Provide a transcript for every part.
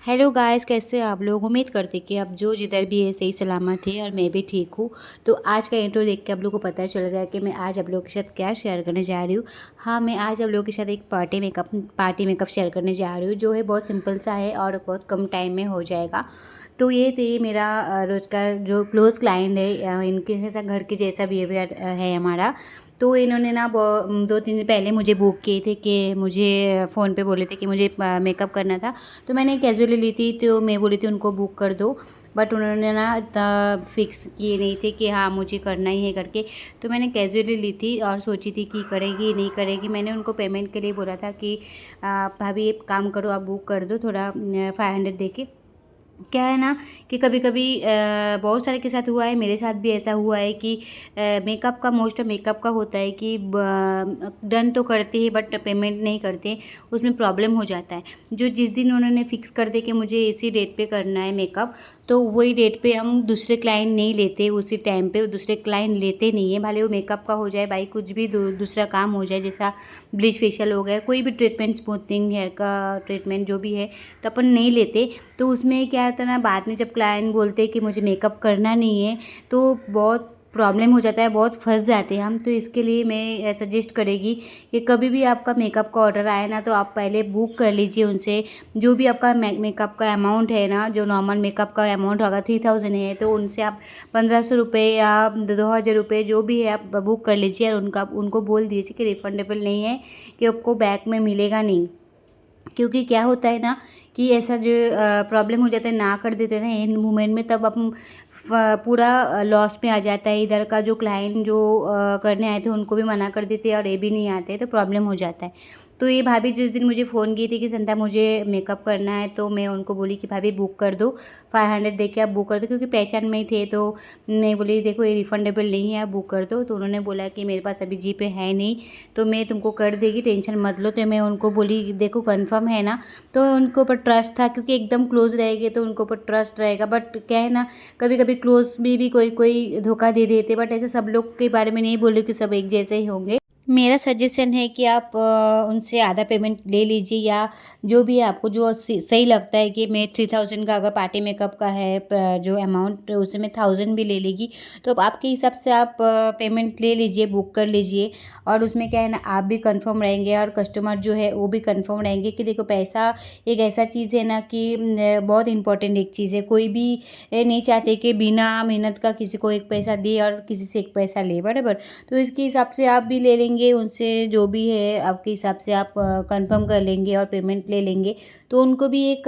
Hello guys, कैसे हैं आप लोग। उम्मीद करते कि आप जो जिधर भी है सही सलामत है और मैं भी ठीक हूँ। तो आज का इंट्रो देख के आप लोगों को पता चल गया कि मैं आज आप लोगों के साथ क्या शेयर करने जा रही हूँ। हाँ, मैं आज आप लोगों के साथ एक पार्टी मेकअप शेयर करने जा रही हूँ, जो है बहुत सिंपल सा है और बहुत कम टाइम में हो जाएगा। तो ये थे मेरा रोज़ का जो क्लोज़ क्लाइंट है, इनके जैसा घर के जैसा बिहेवियर है हमारा। तो इन्होंने ना 2-3 दिन पहले मुझे बुक किए थे कि मुझे फ़ोन पे बोले थे कि मुझे मेकअप करना था। तो मैंने कैज़ुअली ली थी, तो मैं बोली थी उनको बुक कर दो। बट उन्होंने ना इतना फिक्स किए नहीं थे कि हाँ मुझे करना ही है करके। तो मैंने कैज़ुअली ली थी और सोची थी कि करेगी नहीं करेगी। मैंने उनको पेमेंट के लिए बोला था कि भाभी एक काम करो, आप बुक कर दो थोड़ा 500 दे के। क्या है ना कि कभी-कभी बहुत सारे के साथ हुआ है, मेरे साथ भी ऐसा हुआ है कि मेकअप का मोस्ट ऑफ मेकअप का होता है कि डन तो करते हैं बट पेमेंट नहीं करते, उसमें प्रॉब्लम हो जाता है। जो जिस दिन उन्होंने फिक्स कर दिया कि मुझे इसी डेट पे करना है मेकअप, तो वही डेट पे हम दूसरे क्लाइंट नहीं लेते, उसी टाइम पे दूसरे क्लाइंट लेते नहीं हैं। भले वो मेकअप का हो जाए, भाई कुछ भी दूसरा काम हो जाए, जैसा ब्लीच फेशियल हो गया, कोई भी ट्रीटमेंट, स्मूथनिंग हेयर का ट्रीटमेंट जो भी है, तो अपन नहीं लेते। तो उसमें क्या होता है ना, बाद में जब क्लाइंट बोलते हैं कि मुझे मेकअप करना नहीं है, तो बहुत प्रॉब्लम हो जाता है, बहुत फँस जाते हैं हम। तो इसके लिए मैं सजेस्ट करेगी कि कभी भी आपका मेकअप का ऑर्डर आए ना, तो आप पहले बुक कर लीजिए उनसे। जो भी आपका मेकअप का अमाउंट है ना, जो नॉर्मल मेकअप का अमाउंट होगा 3000 है, तो उनसे आप 1500 रुपये या 2000 रुपये जो भी है आप बुक कर लीजिए और उनको बोल दीजिए कि रिफ़ंडेबल नहीं है, कि आपको बैक में मिलेगा नहीं। क्योंकि क्या होता है ना कि ऐसा जो प्रॉब्लम हो जाता है, ना कर देते हैं ना एंड मोमेंट में, तब हम पूरा लॉस में आ जाता है। इधर का जो क्लाइंट जो करने आए थे उनको भी मना कर देते हैं और ये भी नहीं आते, तो प्रॉब्लम हो जाता है। तो ये भाभी जिस दिन मुझे फ़ोन की थी कि संध्या मुझे मेकअप करना है, तो मैं उनको बोली कि भाभी बुक कर दो, 500 दे के आप बुक कर दो, क्योंकि पहचान में ही थे। तो मैं बोली देखो ये रिफ़ंडेबल नहीं है, आप बुक कर दो। तो उन्होंने बोला कि मेरे पास अभी जीपे है नहीं, तो मैं तुमको कर देगी, टेंशन मत लो। तो मैं उनको बोली देखो कन्फर्म है ना। तो उनके ऊपर ट्रस्ट था, क्योंकि एकदम क्लोज़ रहेंगे तो उनके ऊपर ट्रस्ट रहेगा। बट क्या है ना, कभी-कभी क्लोज़ भी कोई धोखा दे देते, बट ऐसे सब लोग के बारे में नहीं बोल रही कि सब एक जैसे ही होंगे। मेरा सजेशन है कि आप उनसे आधा पेमेंट ले लीजिए, या जो भी आपको जो सही लगता है कि मैं 3000 का अगर पार्टी मेकअप का है जो अमाउंट, उसमें मैं 1000 भी ले लेगी। तो अब आपके हिसाब से आप पेमेंट ले लीजिए, बुक कर लीजिए। और उसमें क्या है ना, आप भी कंफर्म रहेंगे और कस्टमर जो है वो भी कंफर्म रहेंगे कि देखो पैसा एक ऐसा चीज़ है ना कि बहुत इंपॉर्टेंट एक चीज़ है। कोई भी ये नहीं चाहते कि बिना मेहनत का किसी को एक पैसा दे और किसी से एक पैसा ले, बराबर। तो इसके हिसाब से आप भी ले लेंगे उनसे, जो भी है आपके हिसाब से आप कंफर्म कर लेंगे और पेमेंट ले लेंगे। तो उनको भी एक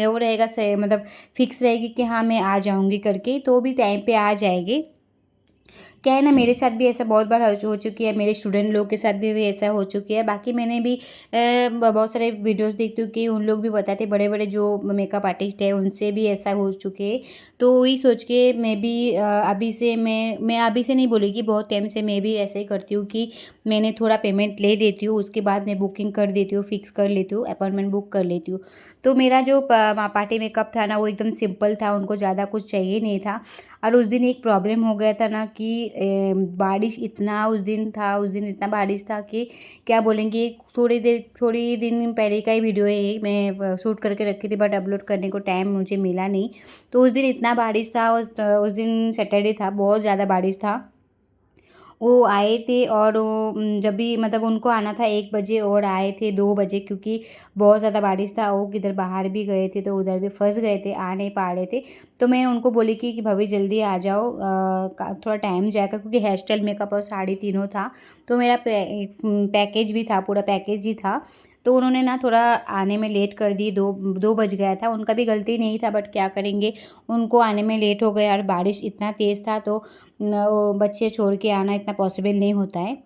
वो रहेगा, मतलब फिक्स रहेगी कि हाँ मैं आ जाऊँगी करके, तो भी टाइम पे आ जाएंगे। क्या है ना, मेरे साथ भी ऐसा बहुत बार हो चुकी है, मेरे स्टूडेंट लोग के साथ भी ऐसा हो चुकी है। बाकी मैंने भी बहुत सारे वीडियोस देखती हूँ कि उन लोग भी बताते, बड़े बड़े जो मेकअप आर्टिस्ट है उनसे भी ऐसा हो चुके हैं। तो वही सोच के मैं भी अभी से मैं अभी से नहीं बोलेगी, बहुत टाइम से मैं भी ऐसे ही करती हूँ कि मैंने थोड़ा पेमेंट ले लेती हूँ, उसके बाद मैं बुकिंग कर देती हूँ, फिक्स कर लेती हूँ, अपॉइंटमेंट बुक कर लेती हूँ। तो मेरा जो पार्टी मेकअप था ना, वो एकदम सिंपल था, उनको ज़्यादा कुछ चाहिए नहीं था। और उस दिन एक प्रॉब्लम हो गया था ना कि बारिश इतना उस दिन इतना बारिश था कि क्या बोलेंगे। थोड़ी दिन पहले का ही वीडियो है ये, मैं शूट करके रखी थी, बट अपलोड करने को टाइम मुझे मिला नहीं। तो उस दिन इतना बारिश था, उस दिन सैटरडे था, बहुत ज़्यादा बारिश था। वो आए थे और वो जब भी मतलब उनको आना था 1 बजे और आए थे 2 बजे, क्योंकि बहुत ज़्यादा बारिश था। वो किधर बाहर भी गए थे, तो उधर भी फँस गए थे, आ नहीं पा रहे थे। तो मैं उनको बोली कि भाभी जल्दी आ जाओ, थोड़ा टाइम जाएगा, क्योंकि हेयर स्टाइल, मेकअप और साड़ी तीनों था। तो मेरा पैकेज भी था, पूरा पैकेज ही था। तो उन्होंने ना थोड़ा आने में लेट कर दी, 2 बज गया था। उनका भी गलती नहीं था, बट क्या करेंगे, उनको आने में लेट हो गया और बारिश इतना तेज़ था, तो वो बच्चे छोड़ के आना इतना पॉसिबल नहीं होता है।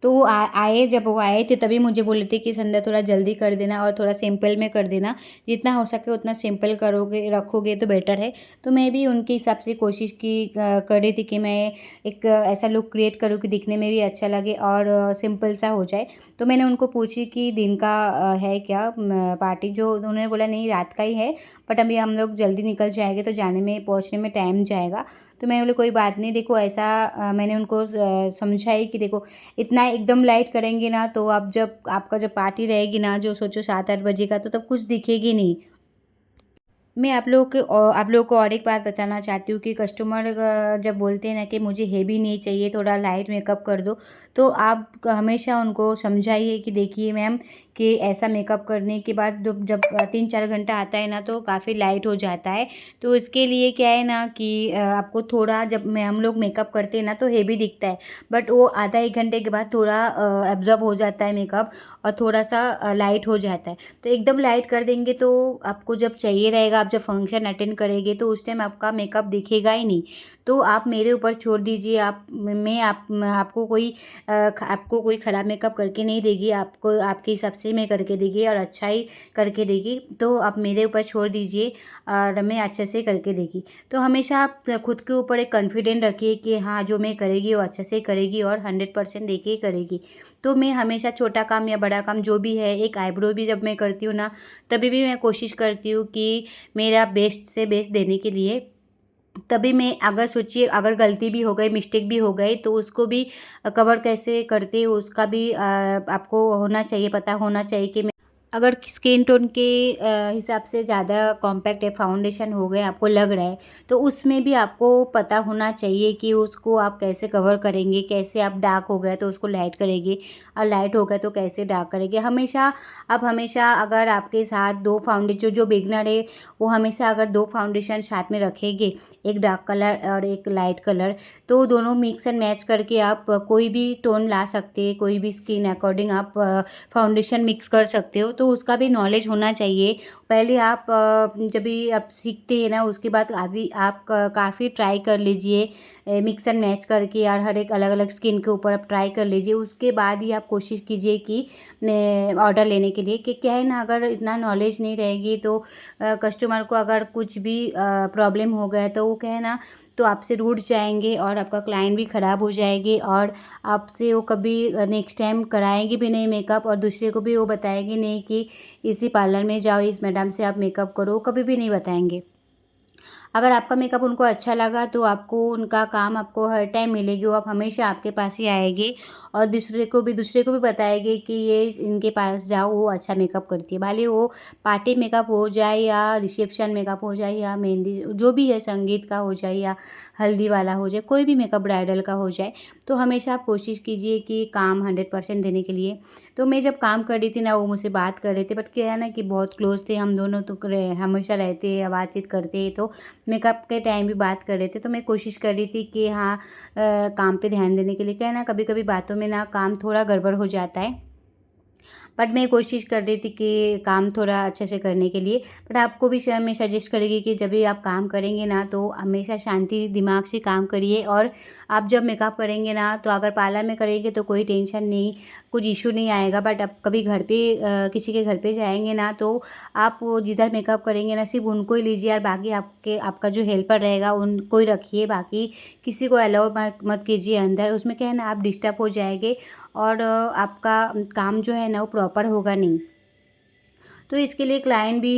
तो वो आए, जब वो आए थे तभी मुझे बोले थे कि संध्या थोड़ा जल्दी कर देना और थोड़ा सिंपल में कर देना, जितना हो सके उतना सिंपल करोगे रखोगे तो बेटर है। तो मैं भी उनके हिसाब से कोशिश कर रही थी कि मैं एक ऐसा लुक क्रिएट करूँ कि दिखने में भी अच्छा लगे और सिंपल सा हो जाए। तो मैंने उनको पूछी कि दिन का है क्या पार्टी, जो उन्होंने बोला नहीं रात का ही है, बट अभी हम लोग जल्दी निकल जाएंगे तो जाने में पहुँचने में टाइम जाएगा। तो मैं बोले कोई बात नहीं, देखो ऐसा मैंने उनको समझाई कि देखो इतना एकदम लाइट करेंगे ना, तो आप जब आपका जब पार्टी रहेगी ना, जो सोचो 7-8 बजे का, तो तब कुछ दिखेगी नहीं। मैं आप लोगों को और एक बात बताना चाहती हूँ कि कस्टमर जब बोलते हैं ना कि मुझे हेवी नहीं चाहिए, थोड़ा लाइट मेकअप कर दो, तो आप हमेशा उनको समझाइए कि देखिए मैम, कि ऐसा मेकअप करने के बाद जब जब 3-4 घंटा आता है ना तो काफ़ी लाइट हो जाता है। तो इसके लिए क्या है ना कि आपको थोड़ा, जब मैं हम लोग मेकअप करते हैं ना तो हेवी दिखता है, बट वो आधा 1 घंटे के बाद थोड़ा एब्ज़ॉर्ब हो जाता है मेकअप, और थोड़ा-सा लाइट हो जाता है। तो एकदम लाइट कर देंगे तो आपको जब चाहिए रहेगा, आप जब फंक्शन अटेंड करेंगे तो उस टाइम आपका मेकअप दिखेगा ही नहीं। तो आप मेरे ऊपर छोड़ दीजिए, मैं आपको कोई आपको कोई ख़राब मेकअप करके नहीं देगी, आपको आपके हिसाब से मैं करके देगी और अच्छा ही करके देगी। तो आप मेरे ऊपर छोड़ दीजिए और मैं अच्छे से करके देगी। तो हमेशा आप खुद के ऊपर एक कॉन्फिडेंट रखिए कि हाँ, जो मैं करेगी वो अच्छे से करेगी और 100% देके ही करेगी। तो मैं हमेशा छोटा काम या बड़ा काम जो भी है, एक आईब्रो भी जब मैं करती हूँ ना, तभी भी मैं कोशिश करती हूँ कि मेरा बेस्ट से बेस्ट देने के लिए, तभी मैं, अगर सोचिए अगर गलती भी हो गई, मिस्टेक भी हो गई, तो उसको भी कवर कैसे करते हो उसका भी आपको होना चाहिए, पता होना चाहिए कि अगर स्किन टोन के हिसाब से ज़्यादा कॉम्पैक्ट है, फाउंडेशन हो गए आपको लग रहा है, तो उसमें भी आपको पता होना चाहिए कि उसको आप कैसे कवर करेंगे, कैसे आप डार्क हो गए तो उसको लाइट करेंगे, और लाइट हो गए तो कैसे डार्क करेंगे। हमेशा अगर आपके साथ 2 फाउंडेशन, जो बिगिनर है वो हमेशा अगर 2 फाउंडेशन साथ में रखेंगे, एक डार्क कलर और एक लाइट कलर, तो दोनों मिक्स एंड मैच करके आप कोई भी टोन ला सकते हैं, कोई भी स्किन अकॉर्डिंग आप फाउंडेशन मिक्स कर सकते हो, तो उसका भी नॉलेज होना चाहिए। पहले आप जब भी आप सीखते हैं ना, उसके बाद काफ़ी आप काफ़ी ट्राई कर लीजिए, मिक्स एंड मैच करके, और हर एक अलग-अलग स्किन के ऊपर आप ट्राई कर लीजिए। उसके बाद ही आप कोशिश कीजिए कि ऑर्डर लेने के लिए, कि क्या है ना, अगर इतना नॉलेज नहीं रहेगी तो कस्टमर को अगर कुछ भी प्रॉब्लम हो गया तो वो क्या है ना, तो आपसे रूठ जाएँगे और आपका क्लाइंट भी ख़राब हो जाएगी, और आपसे वो कभी नेक्स्ट टाइम कराएँगे भी नहीं मेकअप, और दूसरे को भी वो बताएँगे नहीं कि इसी पार्लर में जाओ, इस मैडम से आप मेकअप करो, कभी भी नहीं बताएँगे। अगर आपका मेकअप उनको अच्छा लगा तो आपको उनका काम आपको हर टाइम मिलेगी, वो आप हमेशा आपके पास ही आएँगे, और दूसरे को भी बताएँगे कि ये इनके पास जाओ, वो अच्छा मेकअप करती है। भले वो पार्टी मेकअप हो जाए या रिसेप्शन मेकअप हो जाए या मेहंदी जो भी है, संगीत का हो जाए या हल्दी वाला हो जाए, कोई भी मेकअप ब्राइडल का हो जाए, तो हमेशा आप कोशिश कीजिए कि काम 100% देने के लिए। तो मैं जब काम कर रही थी ना, वो मुझसे बात कर रहे थे, बट क्या है ना कि बहुत क्लोज़ थे हम दोनों, तो हमेशा रहते हैं, बातचीत करते हैं, तो मेकअप के टाइम भी बात कर रहे थे, तो मैं कोशिश कर रही थी कि हाँ, काम पे ध्यान देने के लिए। क्या है ना, कभी-कभी बातों में ना काम थोड़ा गड़बड़ हो जाता है। बट मैं कोशिश कर रही थी कि काम थोड़ा अच्छे से करने के लिए। बट आपको भी मैं सजेस्ट करेंगी कि जब भी आप काम करेंगे ना, तो हमेशा शांति दिमाग से काम करिए, और आप जब मेकअप करेंगे ना, तो अगर पार्लर में करेंगे तो कोई टेंशन नहीं, कुछ इश्यू नहीं आएगा। बट आप कभी घर पे किसी के घर पे जाएँगे ना, तो आप वो जिधर मेकअप करेंगे ना, सिर्फ़ उनको ही लीजिए, और बाकी आपका जो हेल्पर रहेगा उनको ही रखिए, बाकी किसी को अलाउ मत मत कीजिए अंदर। उसमें क्या है ना, आप डिस्टर्ब हो जाएँगे, और आपका काम जो है ना वो प्रॉपर होगा नहीं। तो इसके लिए क्लाइंट भी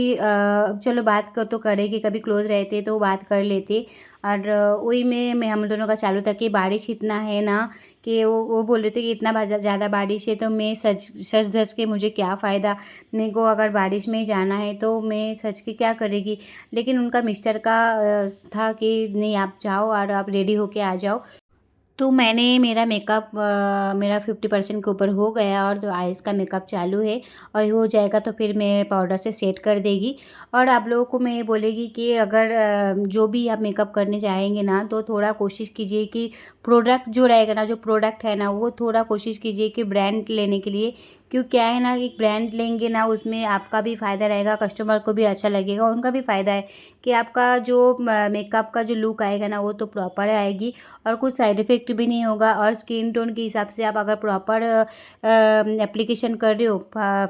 चलो बात तो करेगी, कभी क्लोज़ रहते तो बात कर लेते, और वही में हम दोनों का चालू था कि बारिश इतना है ना, कि वो बोल रहे थे कि इतना ज़्यादा बारिश है तो मैं सच धज के मुझे क्या फ़ायदा, मेरे को अगर बारिश में ही जाना है तो मैं सच के क्या करेगी। लेकिन उनका मिस्टर का था कि नहीं, आप जाओ और आप रेडी होके आ जाओ। तो मैंने मेरा मेकअप मेरा 50% के ऊपर हो गया, और तो आइज़ का मेकअप चालू है, और हो जाएगा तो फिर मैं पाउडर से सेट कर देगी। और आप लोगों को मैं ये बोलेगी कि अगर जो भी आप मेकअप करने जाएँगे ना, तो थोड़ा कोशिश कीजिए कि प्रोडक्ट जो रहेगा ना, जो प्रोडक्ट है ना, वो थोड़ा कोशिश कीजिए कि ब्रांड लेने के लिए। क्यों, क्या है ना, एक ब्रांड लेंगे ना, उसमें आपका भी फ़ायदा रहेगा, कस्टमर को भी अच्छा लगेगा, उनका भी फ़ायदा है कि आपका जो मेकअप का जो लुक आएगा ना, वो तो प्रॉपर आएगी, और कुछ साइड इफ़ेक्ट भी नहीं होगा। और स्किन टोन के हिसाब से आप अगर प्रॉपर एप्लीकेशन कर रहे हो,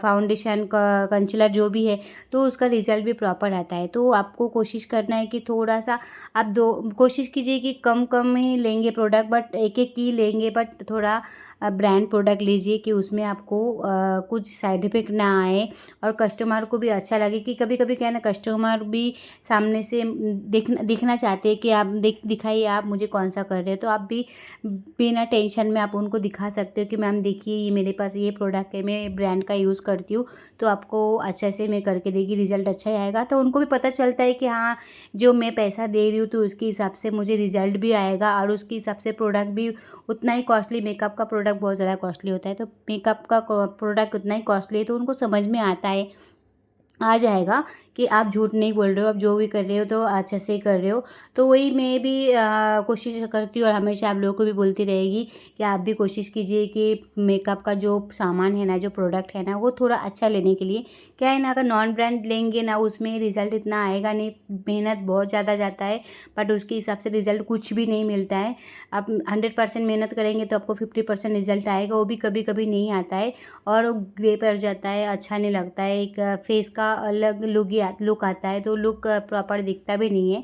फाउंडेशन का कंसीलर जो भी है, तो उसका रिज़ल्ट भी प्रॉपर आता है। तो आपको कोशिश करना है कि थोड़ा-सा आप दो कोशिश कीजिए कि कम-कम ही लेंगे प्रोडक्ट, बट एक-एक ही लेंगे, बट थोड़ा ब्रांड प्रोडक्ट लीजिए कि उसमें आपको कुछ साइड इफ़ेक्ट ना आए, और कस्टमर को भी अच्छा लगे। कि कभी-कभी क्या है ना, कस्टमर भी सामने से दिखना चाहते हैं कि आप दिखाइए आप मुझे कौन-सा कर रहे हो, तो आप भी बिना टेंशन में आप उनको दिखा सकते हो कि मैम देखिए ये मेरे पास ये प्रोडक्ट है, मैं ब्रांड का यूज़ करती हूँ, तो आपको अच्छे से मैं करके देगी, रिज़ल्ट अच्छा ही आएगा। तो उनको भी पता चलता है कि हाँ, जो मैं पैसा दे रही हूँ तो उसके हिसाब से मुझे रिज़ल्ट भी आएगा और उसके हिसाब से प्रोडक्ट भी उतना ही कॉस्टली, मेकअप का प्रोडक्ट बहुत ज़्यादा कॉस्टली होता है, तो मेकअप का प्रोडक्ट उतना ही कॉस्टली है, तो उनको समझ में आता है, आ जाएगा कि आप झूठ नहीं बोल रहे हो, आप जो भी कर रहे हो तो अच्छे से ही कर रहे हो। तो वही मैं भी कोशिश करती हूँ और हमेशा आप लोगों को भी बोलती रहेगी कि आप भी कोशिश कीजिए कि मेकअप का जो सामान है ना, जो प्रोडक्ट है ना, वो थोड़ा अच्छा लेने के लिए। क्या है ना, अगर नॉन ब्रांड लेंगे ना, उसमें रिज़ल्ट इतना आएगा नहीं, मेहनत बहुत ज़्यादा जाता है, बट उसके हिसाब से रिज़ल्ट कुछ भी नहीं मिलता है। आप 100% मेहनत करेंगे तो आपको 50% रिज़ल्ट आएगा, वो भी कभी-कभी नहीं आता है और वो ग्रे पड़ जाता है, अच्छा नहीं लगता है, एक फेस का अलग लुक आता है, तो लुक प्रॉपर दिखता भी नहीं है।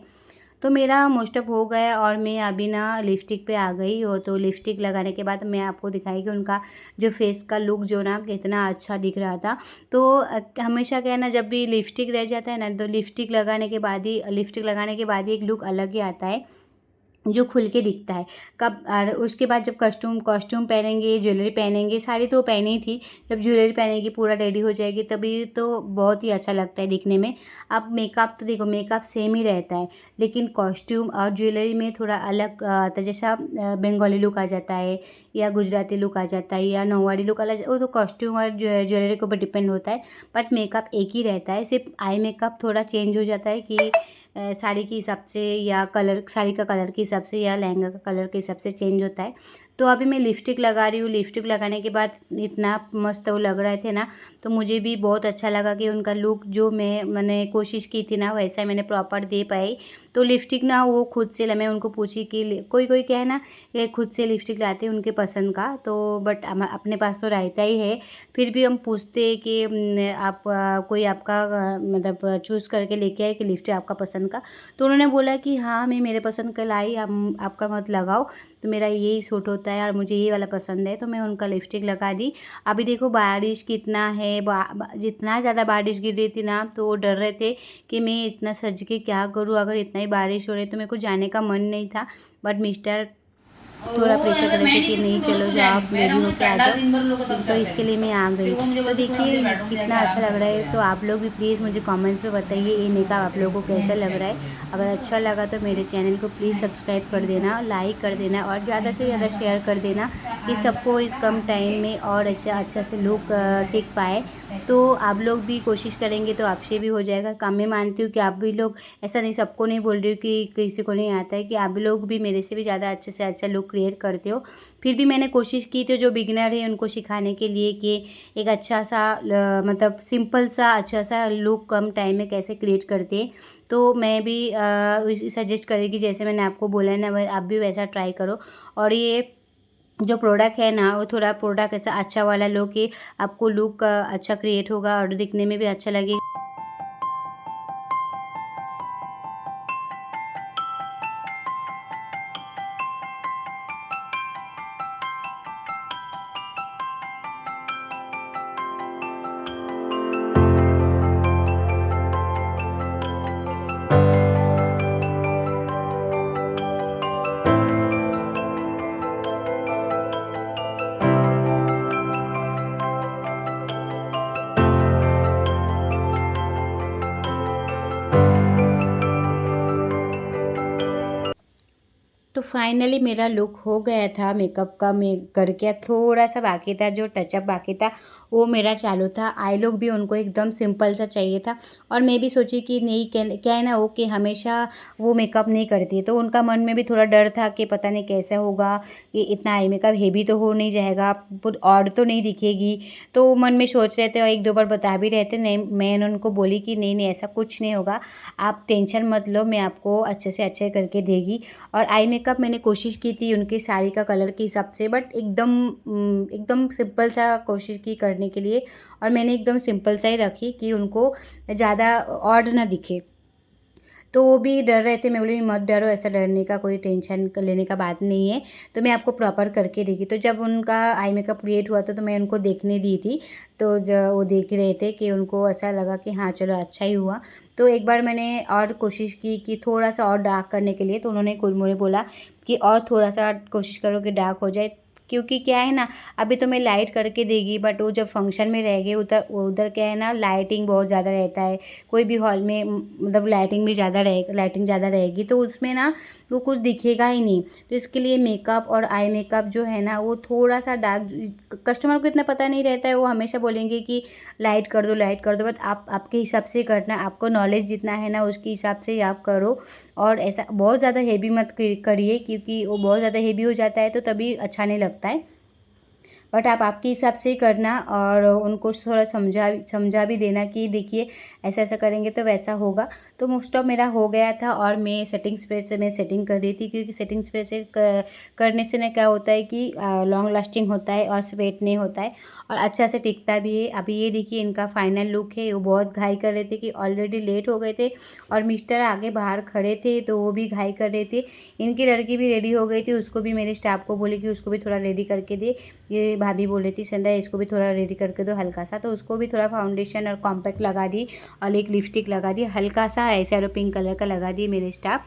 तो मेरा मोस्ट ऑफ हो गया और मैं अभी ना लिपस्टिक पे आ गई हो, तो लिपस्टिक लगाने के बाद मैं आपको दिखाई कि उनका जो फेस का लुक जो ना कितना अच्छा दिख रहा था। तो हमेशा क्या है ना, जब भी लिपस्टिक रह जाता है ना, तो लिपस्टिक लगाने के बाद ही एक लुक अलग ही आता है, जो खुल के दिखता है। कब और उसके बाद जब कॉस्ट्यूम पहनेंगे, ज्वेलरी पहनेंगे, साड़ी तो पहनी ही थी, जब ज्वेलरी पहनेगी, पूरा रेडी हो जाएगी, तभी तो बहुत ही अच्छा लगता है दिखने में। अब मेकअप तो देखो, मेकअप सेम ही रहता है, लेकिन कॉस्ट्यूम और ज्वेलरी में थोड़ा अलग आता है। जैसा बंगाली लुक आ जाता है या गुजराती लुक आ जाता है या नौवारी लुक अलग, वो तो कॉस्ट्यूम और ज्वेलरी के ऊपर डिपेंड होता है, बट मेकअप एक ही रहता है। सिर्फ आई मेकअप थोड़ा चेंज हो जाता है कि साड़ी के हिसाब से या साड़ी का कलर के हिसाब से या लहंगा का कलर के हिसाब से चेंज होता है। तो अभी मैं लिपस्टिक लगा रही हूँ, लिपस्टिक लगाने के बाद इतना मस्त वो लग रहे थे ना, तो मुझे भी बहुत अच्छा लगा कि उनका लुक जो मैंने कोशिश की थी ना, वैसा मैंने प्रॉपर दे पाई। तो लिपस्टिक ना वो खुद से मैं उनको पूछी कि कोई क्या है ना, ये खुद से लिपस्टिक लाते हैं उनके पसंद का, तो बट अपने पास तो रहता ही है, फिर भी हम पूछते हैं कि आप कोई आपका मतलब चूज़ करके लेके आए कि लिपस्टिक आपका पसंद का। तो उन्होंने बोला कि हाँ, मैं मेरे पसंद का लाई, आपका मत लगाओ, तो मेरा यही सूट होता है और मुझे ये वाला पसंद है, तो मैं उनका लिपस्टिक लगा दी। अभी देखो बारिश कितना है, जितना ज़्यादा बारिश गिर रही थी ना, तो वो डर रहे थे कि मैं इतना सज के क्या करूँ, अगर इतना ही बारिश हो रही है, तो मेरे को जाने का मन नहीं था, बट मिस्टर थोड़ा प्रेशर कर रहे थे कि नहीं चलो जाओ, आप रेडी होके आ जाओ, तो इसके लिए मैं आ गई। तो देखिए कितना अच्छा लग रहा है। तो आप लोग भी प्लीज़ मुझे कमेंट्स में बताइए ये मेकअप आप लोगों को कैसा लग रहा है। अगर अच्छा लगा तो मेरे चैनल को प्लीज़ सब्सक्राइब कर देना, लाइक कर देना और ज़्यादा से ज़्यादा शेयर कर देना कि सबको इस कम टाइम में और अच्छा से लोग सीख पाए। तो आप लोग भी कोशिश करेंगे तो आपसे भी हो जाएगा काम। मैं मानती हूँ कि आप भी लोग, ऐसा नहीं सबको नहीं बोल रही हूँ कि किसी को नहीं आता है, कि आप लोग भी मेरे से भी ज़्यादा अच्छे से अच्छा लुक क्रिएट करते हो। फिर भी मैंने कोशिश की थी जो बिगिनर है उनको सिखाने के लिए कि एक अच्छा सा मतलब सिंपल सा अच्छा सा लुक कम टाइम में कैसे क्रिएट करते हैं। तो मैं भी सजेस्ट करेगी जैसे मैंने आपको बोला है ना, आप भी वैसा ट्राई करो। और ये जो प्रोडक्ट है ना, वो थोड़ा प्रोडक्ट ऐसा अच्छा वाला लो कि आपको लुक अच्छा क्रिएट होगा और दिखने में भी अच्छा लगेगा। तो फाइनली मेरा लुक हो गया था मेकअप का, मैं करके थोड़ा-सा बाकी था, जो टचअप बाकी था वो मेरा चालू था। आई लुक भी उनको एकदम सिंपल सा चाहिए था और मैं भी सोची कि नहीं, क्या है ना, वो कि हमेशा वो मेकअप नहीं करती है, तो उनका मन में भी थोड़ा डर था कि पता नहीं कैसा होगा, ये इतना आई मेकअप हेवी तो हो नहीं जाएगा, कुछ ऑड तो नहीं दिखेगी। तो मन में सोच रहे थे और 1-2 बार बता भी रहे थे। नहीं, मैंने उनको बोली कि नहीं, नहीं ऐसा कुछ नहीं होगा, आप टेंशन मत लो, मैं आपको अच्छे से अच्छे करके देगी। और आई मेकअप मैंने कोशिश की थी उनकी साड़ी का कलर के हिसाब से, बट एकदम सिंपल सा कोशिश की करने के लिए, और मैंने एकदम सिंपल सा ही रखी कि उनको ज़्यादा ऑड ना दिखे। तो वो भी डर रहे थे। मैं बोली मत डरो, ऐसा डरने का कोई टेंशन लेने का बात नहीं है, तो मैं आपको प्रॉपर करके देगी। तो जब उनका आई मेकअप क्रिएट हुआ था तो मैं उनको देखने दी थी। तो जो वो देख रहे थे कि उनको ऐसा लगा कि हाँ चलो अच्छा ही हुआ। तो एक बार मैंने और कोशिश की कि थोड़ा-सा और डार्क करने के लिए, तो उन्होंने खुद मुझे बोला कि और थोड़ा-सा कोशिश करो कि डार्क हो जाए। क्योंकि क्या है ना, अभी तो मैं लाइट करके देगी, बट वो जब फंक्शन में रहेंगे उधर उधर क्या है ना, लाइटिंग बहुत ज़्यादा रहता है। कोई भी हॉल में मतलब लाइटिंग ज़्यादा रहेगी तो उसमें ना वो कुछ दिखेगा ही नहीं। तो इसके लिए मेकअप और आई मेकअप जो है ना वो थोड़ा-सा डार्क, कस्टमर को इतना पता नहीं रहता है, वो हमेशा बोलेंगे कि लाइट कर दो, बट आप आपके हिसाब से करना, आपको नॉलेज जितना है ना उसके हिसाब से ही आप करो। और ऐसा बहुत ज़्यादा हेवी मत करिए, क्योंकि वो बहुत ज़्यादा हेवी हो जाता है तो तभी अच्छा नहीं लगता है। बट आप आपके हिसाब से ही करना और उनको थोड़ा समझा भी देना कि देखिए ऐसा-ऐसा करेंगे तो वैसा होगा। तो मोस्ट ऑफ मेरा हो गया था और मैं सेटिंग स्प्रे से मैं सेटिंग कर रही थी, क्योंकि सेटिंग स्प्रे से करने से ना क्या होता है कि लॉन्ग लास्टिंग होता है और स्वेट नहीं होता है और अच्छा से टिकता भी है। अभी ये देखिए इनका फाइनल लुक है। वो बहुत घाई कर रहे थे कि ऑलरेडी लेट हो गए थे और मिस्टर आगे बाहर खड़े थे तो वो भी घाई कर रहे थे। इनकी लड़की भी रेडी हो गई थी, उसको भी मेरे स्टाफ को बोली कि उसको भी थोड़ा रेडी करके दे। ये भाभी बोल रही थी संध्या इसको भी थोड़ा रेडी करके दो हल्का सा, तो उसको भी थोड़ा फाउंडेशन और कॉम्पैक्ट लगा दी और एक लिपस्टिक लगा दी हल्का सा ऐसे, और पिंक कलर का लगा दिए मेरे स्टाफ।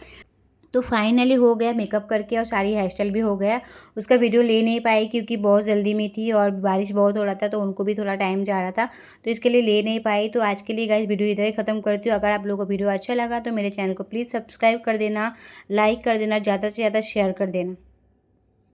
तो फाइनली हो गया मेकअप करके और सारी हेयर स्टाइल भी हो गया। उसका वीडियो ले नहीं पाई क्योंकि बहुत जल्दी में थी और बारिश बहुत हो रहा था, तो उनको भी थोड़ा टाइम जा रहा था, तो इसके लिए ले नहीं पाई। तो आज के लिए गाइस वीडियो इधर ही ख़त्म करती हूँ। अगर आप लोगों को वीडियो अच्छा लगा तो मेरे चैनल को प्लीज़ सब्सक्राइब कर देना, लाइक कर देना, ज़्यादा से ज़्यादा शेयर कर देना।